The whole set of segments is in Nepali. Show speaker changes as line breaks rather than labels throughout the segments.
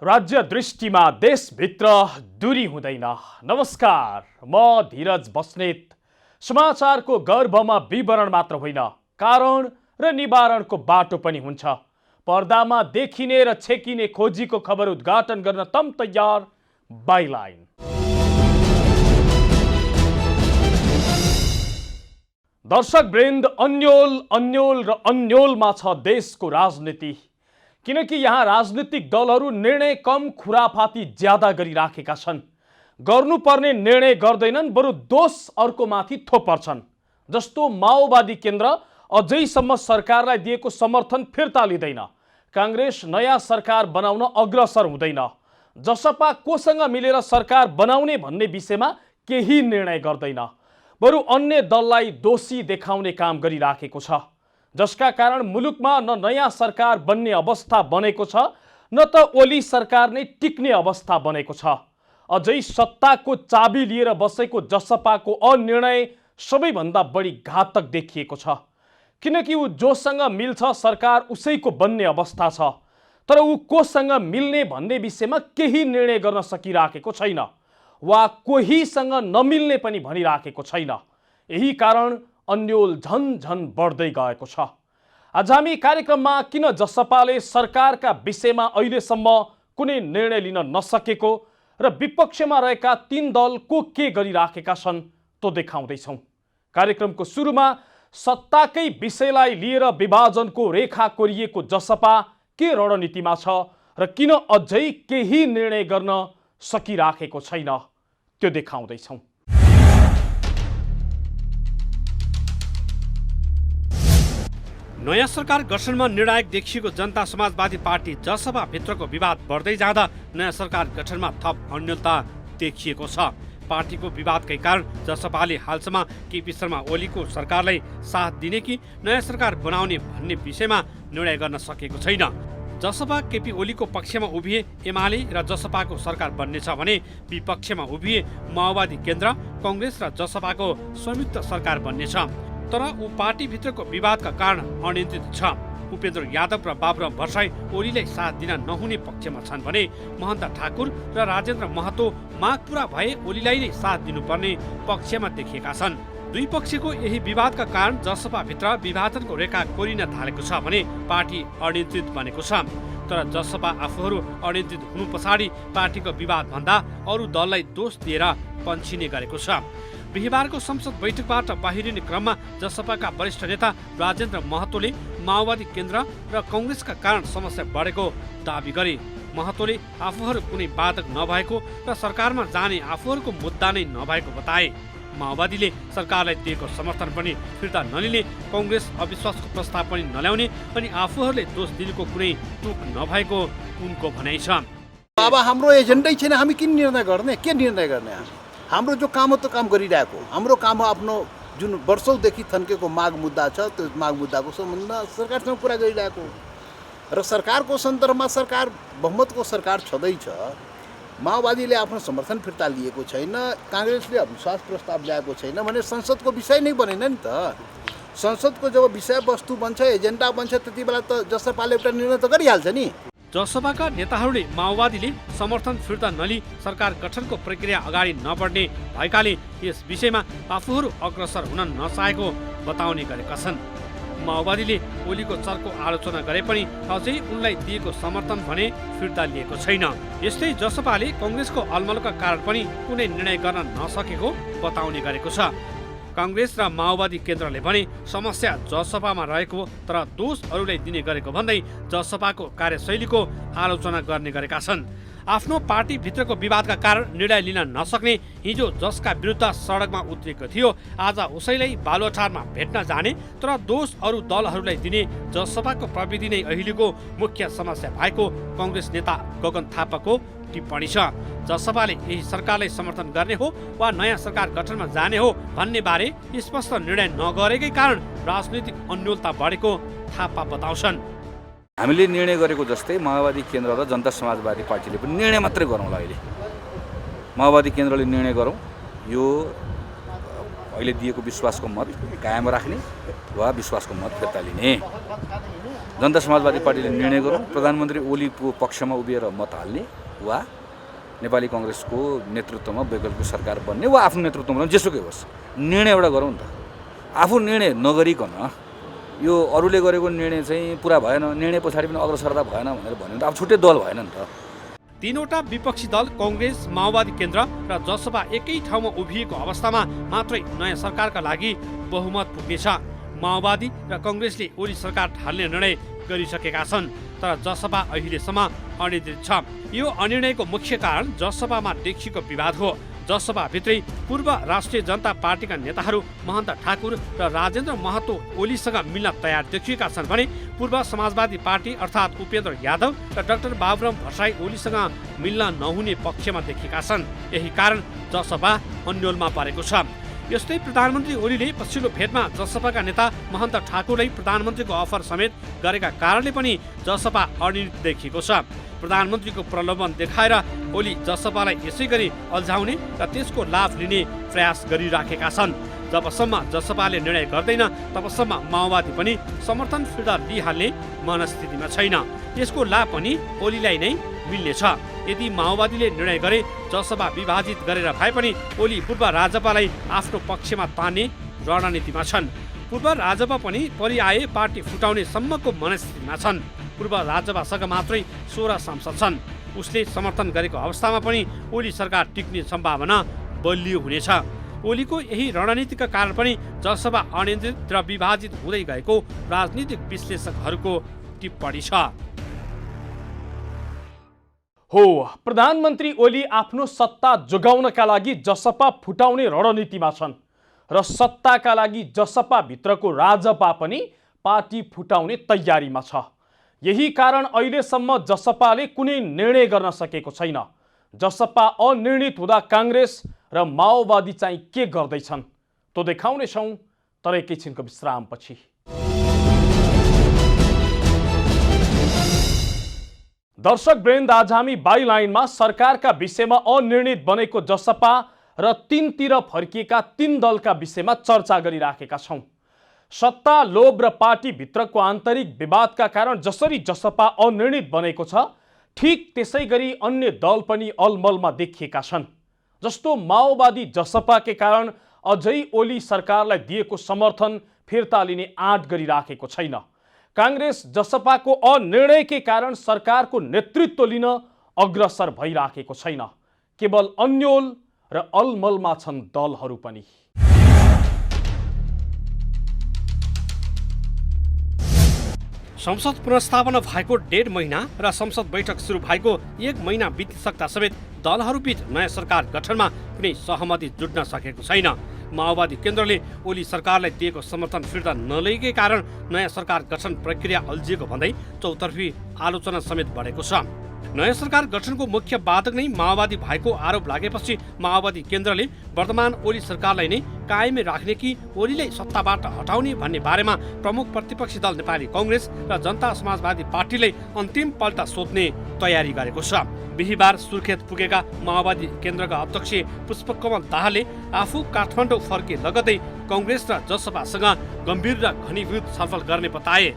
राज्य दृष्टिमा देशभित्र दूरी हुँदैन। नमस्कार, म धीरज बस्नेत। समाचारको गर्भमा विवरण मात्र होइन, कारण र निवारणको बाटो पनि हुन्छ। पर्दामा देखिने र छेकिने खोजीको खबर उद्घाटन गर्न तम तयार बाइलाइन। दर्शक वृन्द, अन्यल र अन्यलमा छ देशको राजनीति। किनकि यहाँ राजनीतिक दलहरू निर्णय कम खुराफाती ज्यादा गरिराखेका छन्। गर्नुपर्ने निर्णय गर्दैनन्, बरु दोष अर्कोमाथि थोपर्छन्। जस्तो माओवादी केन्द्र अझैसम्म सरकारलाई दिएको समर्थन फिर्ता लिँदैन। कांग्रेस नयाँ सरकार बनाउन अग्रसर हुँदैन। जसपा कोसँग मिलेर सरकार बनाउने भन्ने विषयमा केही निर्णय गर्दैन, बरु अन्य दललाई दोषी देखाउने काम गरिराखेको छ। जसका कारण मुलुकमा न नयाँ सरकार बन्ने अवस्था बनेको छ, न त ओली सरकार नै टिक्ने अवस्था बनेको छ। अझै सत्ताको चाबी लिएर बसेको जसपाको अनिर्णय सबैभन्दा बढी घातक देखिएको छ। किनकि ऊ जोसँग मिल्छ सरकार उसैको बन्ने अवस्था छ, तर ऊ कोसँग मिल्ने भन्ने विषयमा केही निर्णय गर्न सकिराखेको छैन, वा कोहीसँग नमिल्ने पनि भनिराखेको छैन। यही कारण अन्यल झन बढ्दै गएको छ। आज हामी कार्यक्रममा किन जसपाले सरकारका विषयमा अहिलेसम्म कुनै निर्णय लिन नसकेको र विपक्षमा रहेका तीन दल के गरिराखेका छन् त्यो देखाउँदैछौँ। कार्यक्रमको सुरुमा सत्ताकै विषयलाई लिएर विभाजनको रेखा कोरिएको जसपा के रणनीतिमा छ र किन अझै केही निर्णय गर्न सकिराखेको छैन त्यो देखाउँदैछौँ।
नयाँ सरकार गठनमा निर्णायक देखिएको जनता समाजवादी पार्टी जसपा भित्रको विवाद बढ्दै जाँदा नयाँ सरकार गठनमा थप अन्यलता देखिएको छ। पार्टीको विवादकै कारण जसपाले हालसम्म केपी शर्मा ओलीको सरकारलाई साथ दिने कि नयाँ सरकार बनाउने भन्ने विषयमा निर्णय गर्न सकेको छैन। जसपा केपी ओलीको पक्षमा उभिए एमाले र जसपाको सरकार बन्नेछ भने विपक्षमा उभिए माओवादी केन्द्र, कांग्रेस र जसपाको संयुक्त सरकार बन्नेछ। तर ऊ पार्टीभित्रको विवादका कारण अनियन्त्रित छ। उपेन्द्र यादव र बाबुराम भट्टराई ओलीलाई साथ दिन नहुने पक्षमा छन् भने महन्त ठाकुर र राजेन्द्र महतो माग पूरा भए ओलीलाई नै साथ दिनुपर्ने पक्षमा देखिएका छन्। दुई पक्षको यही विवादका कारण जसपाभित्र विभाजनको रेखा कोरिन थालेको छ भने पार्टी अनियन्त्रित बनेको छ। तर जसपा आफूहरू अनियन्त्रित हुनु पछाडि पार्टीको विवाद भन्दा अरू दललाई दोष दिएर पन्छिने गरेको छ। बिहिबारको संसद बैठकबाट बाहिरिने क्रममा जसपाका वरिष्ठ नेता राजेन्द्र महतोले माओवादी केन्द्र र कांग्रेसका कारण समस्या बढेको दावी गरे। महतोले आफूहरू कुनै बाधक नभएको र सरकारमा जाने आफूहरूको मुद्दा नै नभएको बताए। माओवादीले सरकारलाई दिएको समर्थन पनि फिर्ता नलिने, कांग्रेस अविश्वासको प्रस्ताव पनि नल्याउने अनि आफूहरूले दोष दिनुको कुनै टुक नभएको उनको भनाइ छ।
अब हाम्रो एजेन्डै छैन, हामी किन निर्णय गर्ने, के निर्णय गर्ने? हाम्रो जो काम हो त्यो काम गरिरहेको। हाम्रो काम हो आफ्नो जुन वर्षौँदेखि थन्केको माग मुद्दा छ, त्यो माग मुद्दाको सम्बन्धमा सरकारसँग कुरा गरिरहेको र सरकारको सन्दर्भमा सरकार बहुमतको सरकार छँदैछ। माओवादीले आफ्नो समर्थन फिर्ता लिएको छैन, कांग्रेसले अविश्वास प्रस्ताव ल्याएको छैन भने संसदको विषय नै बनेन नि त। संसदको जब विषयवस्तु बन्छ, एजेन्डा बन्छ, त्यति बेला त जसपाले एउटा निर्णय त गरिहाल्छ नि।
जसपाका नेताहरूले माओवादीले समर्थन फिर्ता नलिई सरकार गठनको प्रक्रिया अगाडि नबढ्ने भएकाले यस विषयमा आफूहरू अग्रसर हुन नचाहेको बताउने गरेका छन्। माओवादीले ओलीको चर्को आलोचना गरे पनि अझै उनलाई दिएको समर्थन भने फिर्ता लिएको छैन। यस्तै जसपाले कांग्रेसको अलमलका कारण पनि कुनै निर्णय गर्न नसकेको बताउने गरेको छ। कांग्रेस र माओवादी केन्द्रले भने समस्या जसपामा रहेको तर दोष अरूलाई दिने गरेको भन्दै जसपाको कार्यशैलीको आलोचना गर्ने गरेका छन्। आफ्नो पार्टीभित्रको विवादका कारण निर्णय लिन नसक्ने हिजो जसका विरुद्ध सडकमा उत्रिएको थियो, आज उसैलाई बालुवाटारमा भेट्न जाने तर दोष अरू दलहरूलाई दिने जसपाको प्रविधि नै अहिलेको मुख्य समस्या भएको कांग्रेस नेता गगन थापाको टिप्पणी छ। जसपाले यही सरकारलाई समर्थन गर्ने हो वा नयाँ सरकार गठनमा जाने हो भन्ने बारे स्पष्ट निर्णय नगरेकै कारण राजनीतिक अन्यलता बढेको थापा बताउँछन्।
हामीले निर्णय गरेको जस्तै माओवादी केन्द्र र जनता समाजवादी पार्टीले पनि निर्णय मात्रै गरौँला। अहिले माओवादी केन्द्रले निर्णय गरौँ, यो अहिले दिएको विश्वासको मत कायम राख्ने वा विश्वासको मत फिर्ता लिने। जनता समाजवादी पार्टीले निर्णय गरौँ प्रधानमन्त्री ओलीको पक्षमा उभिएर मत हाल्ने वा नेपाली कङ्ग्रेसको नेतृत्वमा वैकल्पिक सरकार बन्ने वा आफ्नो नेतृत्वमा जेसुकै होस् निर्णय एउटा गरौँ नि त। आफू निर्णय नगरिकन यो अरूले गरेको निर्णय चाहिँ पुरा भएन, निर्णय पछाडि पनि अग्रसरता भएन भनेर भन्यो भने त अब छुट्टै दल भएन नि त।
तीनवटा विपक्षी दल कांग्रेस, माओवादी केन्द्र र जसपा एकै ठाउँमा उभिएको अवस्थामा मात्रै नयाँ सरकारका लागि बहुमत पुग्नेछ। माओवादी र कांग्रेसले ओली सरकार ढाल्ने निर्णय गरिसकेका छन्, तर जसपा अहिलेसम्म अनिर्णित छ। यो अनिर्णयको मुख्य कारण जसपामा देखिएको विवाद हो। जसपाभित्रै पूर्व राष्ट्रिय जनता पार्टीका नेताहरू महन्त ठाकुर र राजेन्द्र महतो ओलीसँग मिल्न तयार देखिएका छन् भने पूर्व समाजवादी पार्टी अर्थात् उपेन्द्र यादव र डाक्टर बाबुराम भट्टराई ओलीसँग मिल्न नहुने पक्षमा देखिएका छन्। यही कारण जसपा अन्योलमा परेको छ। यस्तै प्रधानमन्त्री ओलीले पछिल्लो भेटमा जसपाका नेता महन्त ठाकुरलाई प्रधानमन्त्रीको अफर समेत गरेका कारणले पनि जसपा अनिर्णित देखिएको छ। प्रधानमन्त्रीको प्रलोभन देखाएर ओली जसपालाई यसै गरी अल्झाउने र त्यसको लाभ लिने प्रयास गरिराखेका छन्। जबसम्म जसपाले निर्णय गर्दैन तबसम्म माओवादी पनि समर्थन फिर्ता लिइहाल्ने मनस्थितिमा छैन। यसको लाभ पनि ओलीलाई नै मिल्नेछ। यदि माओवादीले निर्णय गरे जसपा विभाजित गरेर भए पनि ओली पूर्व राजपालाई आफ्नो पक्षमा तान्ने रणनीतिमा छन्। पूर्व राजपा पनि परिआए पार्टी फुटाउने सम्मको मनस्थितिमा छन्। पूर्व राजपासँग मात्रै 16 सांसद छन्। उसले समर्थन गरेको अवस्थामा पनि ओली सरकार टिक्ने सम्भावना बलियो हुनेछ। ओलीको यही रणनीतिका कारण पनि जसपा अनियन्त्रित र विभाजित हुँदै गएको राजनीतिक विश्लेषकहरूको टिप्पणी छ।
हो, प्रधानमन्त्री ओली आफ्नो सत्ता जोगाउनका लागि जसपा फुटाउने रणनीतिमा छन् र सत्ताका लागि जसपा भित्रको राजपा पनि पार्टी फुटाउने तयारीमा छ। यही कारण अहिलेसम्म जसपाले कुनै निर्णय गर्न सकेको छैन। जसपा अनिर्णित हुँदा कांग्रेस र माओवादी चाहिँ के गर्दैछन् त्यो देखाउनेछौँ, तर एकैछिनको विश्रामपछि। दर्शक वृन्द, आज हामी बाइलाइनमा सरकारका विषयमा अनिर्णित बनेको जसपा र तीनतिर फर्किएका तीन दलका विषयमा चर्चा गरिराखेका छौँ। सत्ता, लोभ र पार्टी भित्रको आन्तरिक विवादका कारण जसरी जसपा अनिर्णित बनेको छ, ठीक त्यसै गरी अन्य दल पनि अलमलमा देखिएका छन्। जस्तो माओवादी जसपाकै कारण अझै ओली सरकारलाई दिएको समर्थन फिर्ता लिने आँट गरिराखेको छैन। कांग्रेस जसपाको अनिर्णयकै कारण सरकारको नेतृत्व लिन अग्रसर भइराखेको छैन। केवल अन्योल र अलमलमा छन् दलहरू पनि।
संसद पुनर्स्थापना भएको 1.5 महिना र संसद बैठक सुरु भएको 1 महिना बितिसक्दा समेत दलहरूबीच नयाँ सरकार गठनमा कुनै सहमति जुट्न सकेको छैन। माओवादी केन्द्रले ओली सरकारलाई दिएको समर्थन फिर्ता नलिएकै कारण नयाँ सरकार गठन प्रक्रिया अल्झिएको भन्दै चौतर्फी आलोचना समेत बढेको छ। नयाँ सरकार गठनको मुख्य बाधक नै माओवादी भएको आरोप लागेपछि माओवादी केन्द्रले वर्तमान ओली सरकारलाई नै कायमै राख्ने कि ओलीलाई सत्ताबाट हटाउने भन्ने बारेमा प्रमुख प्रतिपक्षी दल नेपाली कांग्रेस र जनता समाजवादी पार्टीले अन्तिम पल्ट सोध्ने तयारी गरेको छ। बिहिबार सुर्खेत पुगेका माओवादी केन्द्रका अध्यक्ष पुष्पकमल दाहालले आफू काठमाडौँ फर्के लगतै कांग्रेस र जसपासँग गम्भीर र घनीभूत छलफल गर्ने बताए।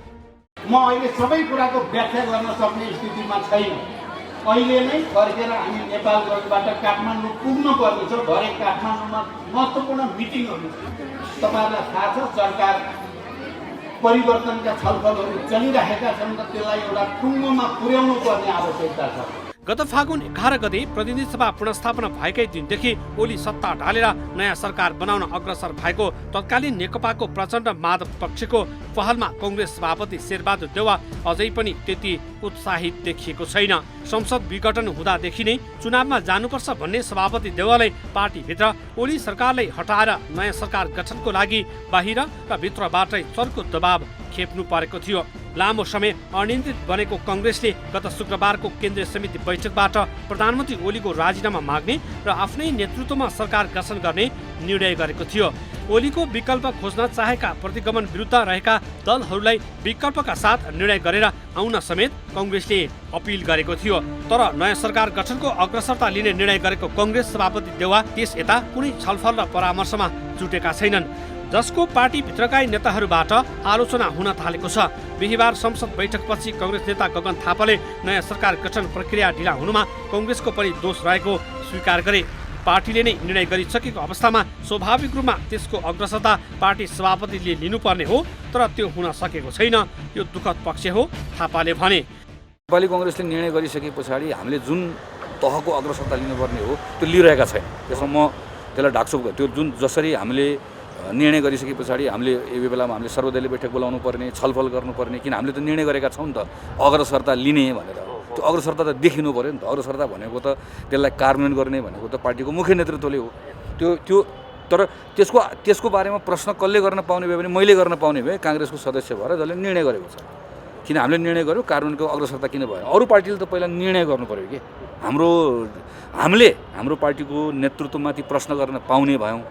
म अहिले सबै कुराको व्याख्या गर्न सक्ने स्थितिमा छैन। अहिले नै फर्केर हामी नेपालगञ्जबाट काठमाडौँ पुग्नु पर्नेछ। भरे काठमाडौँमा महत्त्वपूर्ण मिटिङहरू तपाईँहरूलाई थाहा छ, सरकार परिवर्तनका छलफलहरू चलिरहेका छन् र त्यसलाई एउटा टुङ्गोमा पुर्याउनु पर्ने आवश्यकता छ।
गत फागुन 11 गते प्रतिनिधि सभा पुनर्स्थापना भएकै दिनदेखि ओली सत्ता ढालेर नयाँ सरकार बनाउन अग्रसर भएको तत्कालीन नेकपाको प्रचण्ड माधव पक्षको पहलमा कांग्रेस सभापति शेरबहादुर देउवा अझै पनि त्यति उत्साहित देखिएको छैन। संसद विघटन हुँदादेखि नै चुनावमा जानुपर्छ भन्ने सभापति देउवालाई पार्टीभित्र ओली सरकारलाई हटाएर नयाँ सरकार गठनको लागि बाहिर र भित्रबाटै चर्को दबाव खेप्नु परेको थियो। लामो समय अनियन्त्रित बनेको कांग्रेसले गत शुक्रबारको केन्द्रीय समिति बैठकबाट प्रधानमन्त्री ओलीको राजीनामा माग्ने र आफ्नै नेतृत्वमा सरकार गठन गर्ने निर्णय गरेको थियो। ओलीको विकल्प खोज्न चाहेका प्रतिगमन विरुद्ध रहेका दलहरूलाई विकल्पका साथ निर्णय गरेर आउन समेत कांग्रेसले अपिल गरेको थियो। तर नयाँ सरकार गठनको अग्रसरता लिने निर्णय गरेको कांग्रेस सभापति देउवा त्यस यता कुनै छलफल र परामर्शमा जुटेका छैनन्, जसको पार्टीभित्रका नेताहरूबाट आलोचना हुन थालेको छ। बिहिबार संसद बैठकपछि कांग्रेस नेता गगन थापाले नयाँ सरकार गठन प्रक्रिया ढिला हुनुमा कांग्रेसको पनि दोष रहेको स्वीकार गरे। पार्टीले नै निर्णय गरिसकेको अवस्थामा स्वाभाविक रूपमा त्यसको अग्रसरता पार्टी सभापतिले लिनुपर्ने हो, तर त्यो हुन सकेको छैन। यो दुःखद पक्ष हो, थापाले भने।
नेपाली कांग्रेसले निर्णय गरिसके पछाडि हामीले जुन तहको अग्रसरता लिनुपर्ने हो त्यो लिइरहेका छैन। त्यसमा म त्यसलाई ढाकछोप त्यो जुन जसरी हामीले निर्णय गरिसके पछाडि हामीले यो बेलामा हामीले सर्वदलीय बैठक बोलाउनु पर्ने, छलफल गर्नुपर्ने, किन हामीले त निर्णय गरेका छौँ नि त अग्रसरता लिने भनेर। त्यो अग्रसरता त देखिनु पऱ्यो नि त। अग्रसरता भनेको त त्यसलाई कार्यान्वयन गर्ने भनेको त पार्टीको मुख्य नेतृत्वले हो। त्यो तर त्यसको बारेमा प्रश्न कसले गर्न पाउने भयो भने मैले गर्न पाउने भए काङ्ग्रेसको सदस्य भएर जसले निर्णय गरेको छ। किन हामीले निर्णय गर्यो, कार्यान्वयनको अग्रसरता किन भयो? अरू पार्टीले त पहिला निर्णय गर्नु पऱ्यो कि हाम्रो पार्टीको नेतृत्वमाथि प्रश्न गर्न पाउने भयौँ।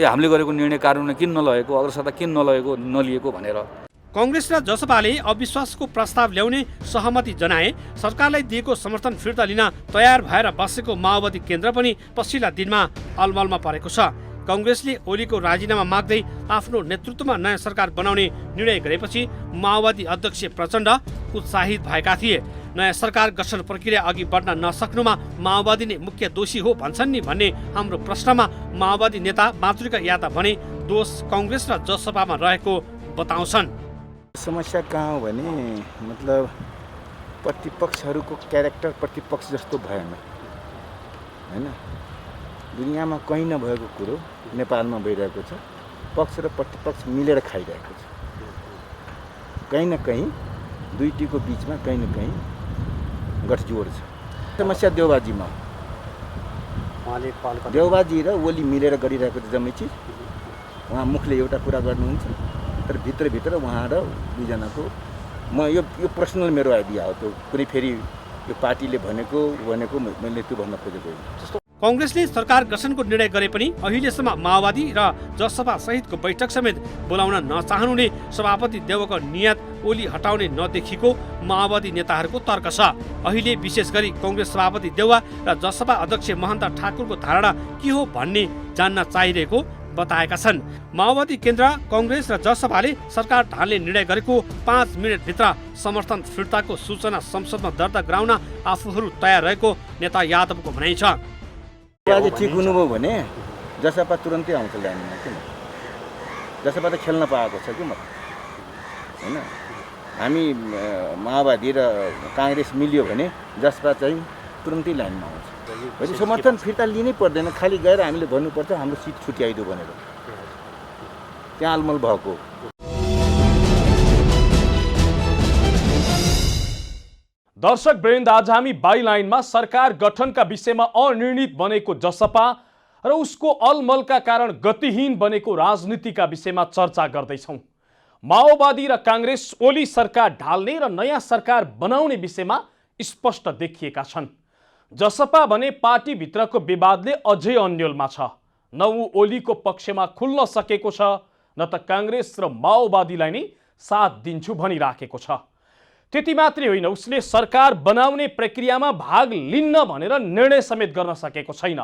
हामीले गरेको निर्णय कार्यान्वयन किन नलगेको, अग्रसरता किन नलिएको भनेर।
कांग्रेस र जसपाले अविश्वासको प्रस्ताव ल्याउने सहमति जनाए। सरकारलाई दिएको समर्थन फिर्ता लिन तयार भएर बसेको माओवादी केन्द्र पनि पछिल्ला दिनमा अलमलमा परेको छ। कांग्रेसले ओलीको राजीनामा माग्दै आफ्नो नेतृत्वमा नयाँ सरकार बनाउने निर्णय गरेपछि माओवादी अध्यक्ष प्रचण्ड उत्साहित भएका थिए। नयाँ सरकार गठन प्रक्रिया अघि बढ्न नसक्नुमा माओवादी नै मुख्य दोषी हो भन्छन् नि भन्ने हाम्रो प्रश्नमा माओवादी नेता मातृका यादव भने दोष कांग्रेस र जसपामा रहेको बताउँछन्।
समस्या कहाँ हो भने मतलब प्रतिपक्षहरूको क्यारेक्टर प्रतिपक्ष जस्तो भएन हैन। दुनियाँमा कहीँ नभएको कुरो नेपालमा भइरहेको छ। पक्ष र प्रतिपक्ष मिलेर खाइरहेको छ। कहीँ न कहीँ दुईटीको बिचमा कहीँ न कहीँ गठजोड छ। समस्या देउबाजीमा, देउबाजी र ओली मिलेर गरिरहेको जम्मै चिज। उहाँ मुखले एउटा कुरा गर्नुहुन्छ, तर भित्रभित्र उहाँ र दुईजनाको यो पर्सनल मेरो आइडिया हो। त्यो कुनै फेरि यो पार्टीले भनेको मैले त्यो भन्न खोजेको होइन।
कांग्रेसले सरकार गठनको निर्णय गरे पनि अहिलेसम्म माओवादी र जसपा सहितको बैठक समेत बोलाउन नचाहनुले सभापति देवको नियत ओली हटाउने नदेखिएको माओवादी नेताहरूको तर्क छ। अहिले विशेष गरी कांग्रेस सभापति देउवा र जसपा अध्यक्ष महन्त ठाकुरको धारणा के हो भन्ने जान्न चाहिरहेको बताएका छन्। माओवादी केन्द्र, कांग्रेस र जसपाले सरकार ढाल्ने निर्णय गरेको 5 मिनटभित्र समर्थन फिर्ताको सूचना संसदमा दर्ता गराउन आफूहरू तयार रहेको नेता यादवको भनाइ छ।
आज ठिक हुनुभयो भने जसपा तुरन्तै आउँछ लाइनमा। किन जसपा त खेल्न पाएको छ कि म हैन। हामी माओवादी र कांग्रेस मिल्यो भने जसपा चाहिँ तुरन्तै लाइनमा आउँछ। भने समर्थन फिर्ता लिनै पर्दैन, खालि गएर हामीले भन्नुपर्छ हाम्रो सिट छुट्याइदियो भनेर। त्यहाँ अलमल भएको।
दर्शक वृन्द, आज हामी बाइलाइनमा सरकार गठनका विषयमा अनिर्णित बनेको जसपा र उसको अलमलका कारण गतिहीन बनेको राजनीतिका विषयमा चर्चा गर्दैछौँ। माओवादी र कांग्रेस ओली सरकार ढाल्ने र नयाँ सरकार बनाउने विषयमा स्पष्ट देखिएका छन्। जसपा भने पार्टीभित्रको विवादले अझै अन्यलमा छ। न ऊ ओलीको पक्षमा खुल्न सकेको छ, न त कांग्रेस र माओवादीलाई नै साथ दिन्छु भनिराखेको छ। त्यति मात्रै होइन, उसले सरकार बनाउने प्रक्रियामा भाग लिन्न भनेर निर्णय समेत गर्न सकेको छैन।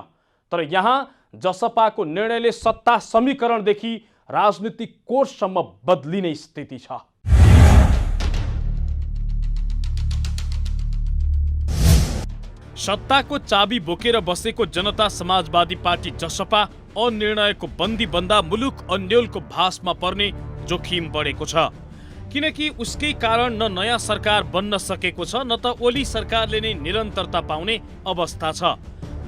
तर यहाँ जसपाको निर्णयले सत्ता समीकरणदेखि राजनीतिक कोर्ससम्म बदलिने स्थिति छ। सत्ताको चाबी बोकेर बसेको जनता समाजवादी पार्टी जसपा अनिर्णयको बन्दी बन्दा मुलुक अन्यलको भासमा पर्ने जोखिम बढेको छ। किनकि उसकै कारण न नयाँ सरकार बन्न सकेको छ, न त ओली सरकारले नै निरन्तरता पाउने अवस्था छ।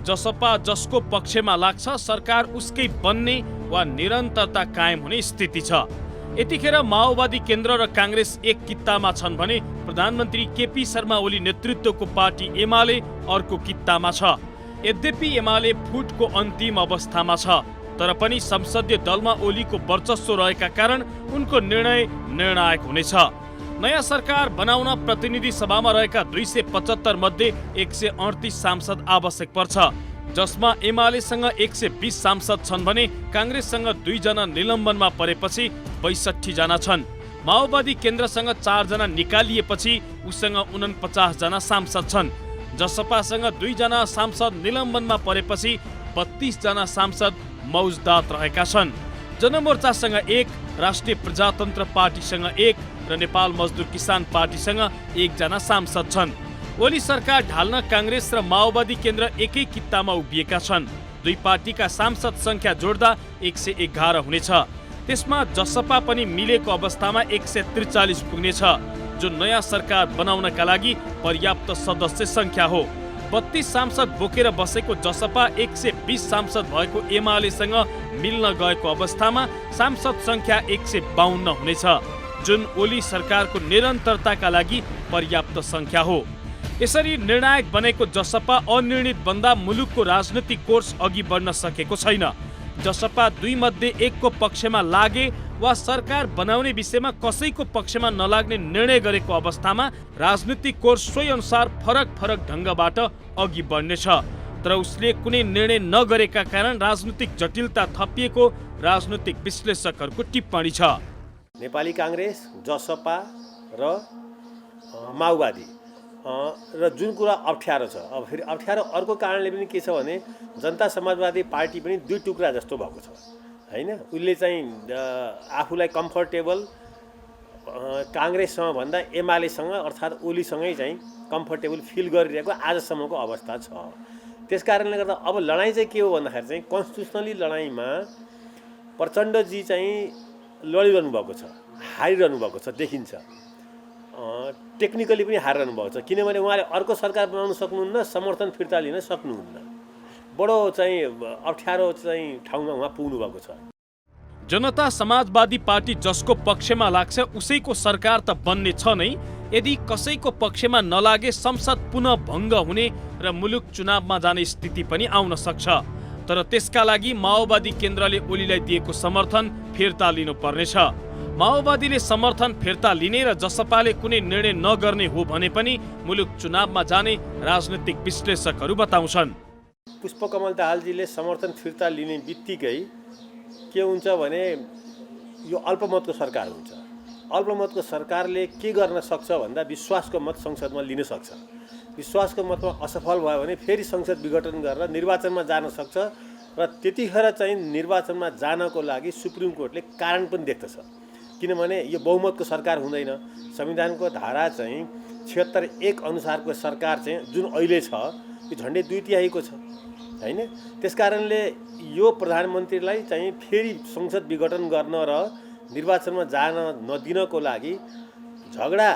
जसपा जसको पक्षमा लाग्छ सरकार उसकै बन्ने वा निरन्तरता कायम हुने स्थिति छ। यतिखेर माओवादी केन्द्र र कांग्रेस एक कित्तामा छन् भने प्रधानमन्त्री केपी शर्मा ओली नेतृत्वको पार्टी एमाले अर्को कित्तामा छ। यद्यपि एमाले फुटको अन्तिम अवस्थामा छ, तर पनि संसदीय दलमा ओलीको वर्चस्व रहेका कारण उनको निर्णय निर्णायक हुनेछ। नयाँ सरकार बनाउन प्रतिनिधि सभामा रहेका 275 मध्ये 138 सांसद आवश्यक पर्छ, जसमा एमालेसँग 120 सांसद छन् भने कांग्रेससँग 2 जना निलम्बनमा परेपछि 62 जना छन्। माओवादी केन्द्रसँग 4 जना निकालिएपछि उसँग 49 जना सांसद छन्। जसपासँग 2 जना सांसद निलम्बनमा परेपछि 32 जना सांसद मौजदात रहेका छन्। जनमोर्चासँग 1, राष्ट्रिय प्रजातन्त्र पार्टीसँग 1 र नेपाल मजदुर किसान पार्टीसँग 1 जना सांसद छन्। ओली सरकार ढाल्न काङ्ग्रेस र माओवादी केन्द्र एकै कित्तामा उभिएका छन्। दुई पार्टीका सांसद संख्या जोड्दा 111 हुनेछ। त्यसमा जसपा पनि मिलेको अवस्थामा 143 पुग्नेछ, जो नयाँ सरकार बनाउनका लागि पर्याप्त सदस्य संख्या हो। 32 सांसद बोकेर बसेको जसपा 120 सांसद भएको एमालेसँग मिल्न गएको अवस्थामा सांसद संख्या 152 हुनेछ, जुन ओली सरकारको निरन्तरताका लागि पर्याप्त संख्या हो। यसरी निर्णायक बनेको जसपा अनिर्णित बन्दा मुलुकको राजनीतिक कोर्स अघि बढ्न सकेको छैन। जसपा 2 मध्ये 1 को पक्षमा लागे वा सरकार बनाउने विषयमा कसैको पक्षमा नलाग्ने निर्णय गरेको अवस्थामा राजनीतिक कोर्स सोही अनुसार फरक फरक ढङ्गबाट अघि बढ्नेछ। तर उसले कुनै निर्णय नगरेका कारण राजनीतिक जटिलता थपिएको राजनीतिक विश्लेषकहरूको टिप्पणी छ।
नेपाली काङ्ग्रेस, जसपा र माओवादी र जुन कुरा अप्ठ्यारो छ, अब फेरि अप्ठ्यारो अर्को कारणले पनि के छ भने जनता समाजवादी पार्टी पनि 2 टुक्रा जस्तो भएको छ हैन। उसले चाहिँ आफूलाई कम्फर्टेबल काङ्ग्रेससँग भन्दा एमालेसँग अर्थात् ओलीसँगै चाहिँ कम्फर्टेबल फिल गरिरहेको आजसम्मको अवस्था छ। त्यस कारणले गर्दा अब लडाइँ चाहिँ के हो भन्दाखेरि चाहिँ कन्स्टिट्युसनली लडाइँमा प्रचण्डजी चाहिँ लडिरहनु भएको छ, हारिरहनु भएको छ देखिन्छ। टेक्निकली पनि हारिरहनु भएको छ, किनभने उहाँले अर्को सरकार बनाउन सक्नुहुन्न, समर्थन फिर्ता लिन सक्नुहुन्न। बडो चाहिँ अप्ठ्यारो चाहिँ ठाउँमा उहाँ पुग्नु भएको छ।
जनता समाजवादी पार्टी जसको पक्षमा लाग्छ उसैको सरकार त बन्ने छ नै। यदि कसैको पक्षमा नलागे संसद पुनः भङ्ग हुने र मुलुक चुनावमा जाने स्थिति पनि आउन सक्छ। तर त्यसका लागि माओवादी केन्द्रले ओलीलाई दिएको समर्थन फिर्ता लिनुपर्नेछ। माओवादीले समर्थन फिर्ता लिने र जसपाले कुनै निर्णय नगर्ने हो भने पनि मुलुक चुनावमा जाने राजनीतिक विश्लेषकहरू बताउँछन्।
पुष्पकमल दाहालजीले समर्थन फिर्ता लिने बित्तिकै के हुन्छ भने यो अल्पमतको सरकार हुन्छ। अल्पमतको सरकारले के गर्न सक्छ भन्दा विश्वासको मत संसदमा लिन सक्छ। विश्वासको मतमा असफल भयो भने फेरि संसद विघटन गरेर निर्वाचनमा जान सक्छ र त्यतिखेर चाहिँ निर्वाचनमा जानको लागि सुप्रिम कोर्टले कारण पनि देख्दछ। किनभने यो बहुमतको सरकार हुँदैन। संविधानको धारा चाहिँ 76(1) अनुसारको सरकार चाहिँ जुन अहिले छ यो झन्डै 2/3 छ हैन। त्यसकारणले यो प्रधानमन्त्रीलाई चाहिँ फेरि संसद विघटन गर्न र निर्वाचनमा जान नदिनको लागि झगडा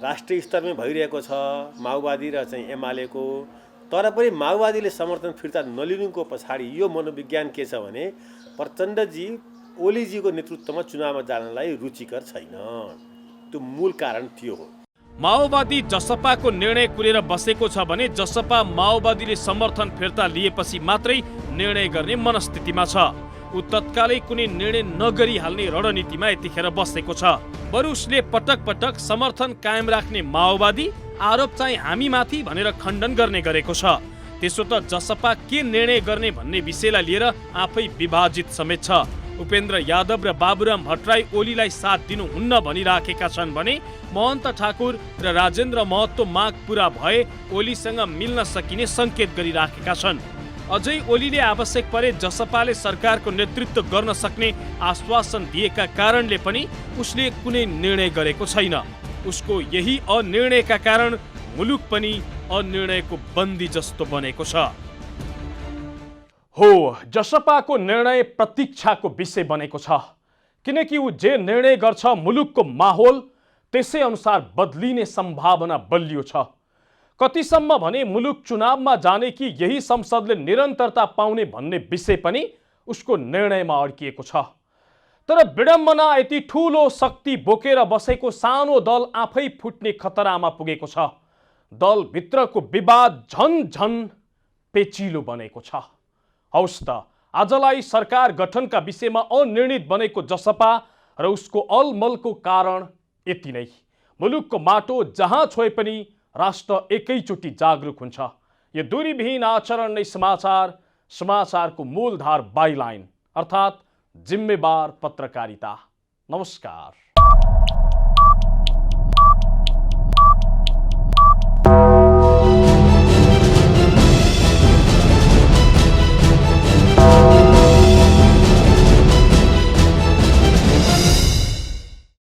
राष्ट्रिय स्तरमै भइरहेको छ माओवादी र चाहिँ एमालेको। तर पनि माओवादीले समर्थन फिर्ता नलिनुको पछाडि यो मनोविज्ञान के छ भने प्रचण्डजी ओलीजीको नेतृत्वमा चुनावमा जानलाई रुचिकर छैन। त्यो मूल कारण त्यो हो।
माओवादी जसपाको निर्णय कुरेर बसेको छ भने जसपा माओवादीले समर्थन फिर्ता लिएपछि मात्रै निर्णय गर्ने मनस्थितिमा छ। ऊ तत्कालै कुनै निर्णय नगरिहाल्ने रणनीतिमा यतिखेर बसेको छ। बरु उसले पटक पटक समर्थन कायम राख्ने माओवादी आरोप चाहिँ हामीमाथि भनेर खण्डन गर्ने गरेको छ। त्यसो त जसपा के निर्णय गर्ने भन्ने विषयलाई लिएर आफै विभाजित समेत छ। उपेन्द्र यादव र बाबुराम भट्टराई ओलीलाई साथ दिनुहुन्न भनिराखेका छन् भने महन्त ठाकुर र राजेन्द्र महतो माग पूरा भए ओलीसँग मिल्न सकिने संकेत गरिराखेका छन्। अझै ओलीले आवश्यक परे जसपाले सरकारको नेतृत्व गर्न सक्ने आश्वासन दिएका कारणले पनि उसले कुनै निर्णय गरेको छैन। उसको यही अनिर्णयका कारण मुलुक पनि अनिर्णयको बन्दी जस्तो बनेको छ।
हो, जसपाको निर्णय प्रतीक्षाको विषय बनेको छ, किनकि ऊ जे निर्णय गर्छ मुलुकको माहौल त्यसै अनुसार बदलिने सम्भावना बलियो छ। कतिसम्म भने मुलुक चुनावमा जाने कि यही संसदले निरन्तरता पाउने भन्ने विषय पनि उसको निर्णयमा अड्किएको छ। तर विडम्बना यति ठूलो शक्ति बोकेर बसेको सानो दल आफै फुट्ने खतरामा पुगेको छ। दलभित्रको विवाद झन झन पेचिलो बनेको छ। हौस् त, आजलाई सरकार गठनका विषयमा अनिर्णित बनेको जसपा र उसको अलमलको कारण यति नै। मुलुकको माटो जहाँ छोए पनि राष्ट्र एकैचोटि जागरुक हुन्छ। यो दूरीविहीन आचरण नै समाचार, समाचारको मूलधार बाइलाइन अर्थात् जिम्मेवार पत्रकारिता। नमस्कार।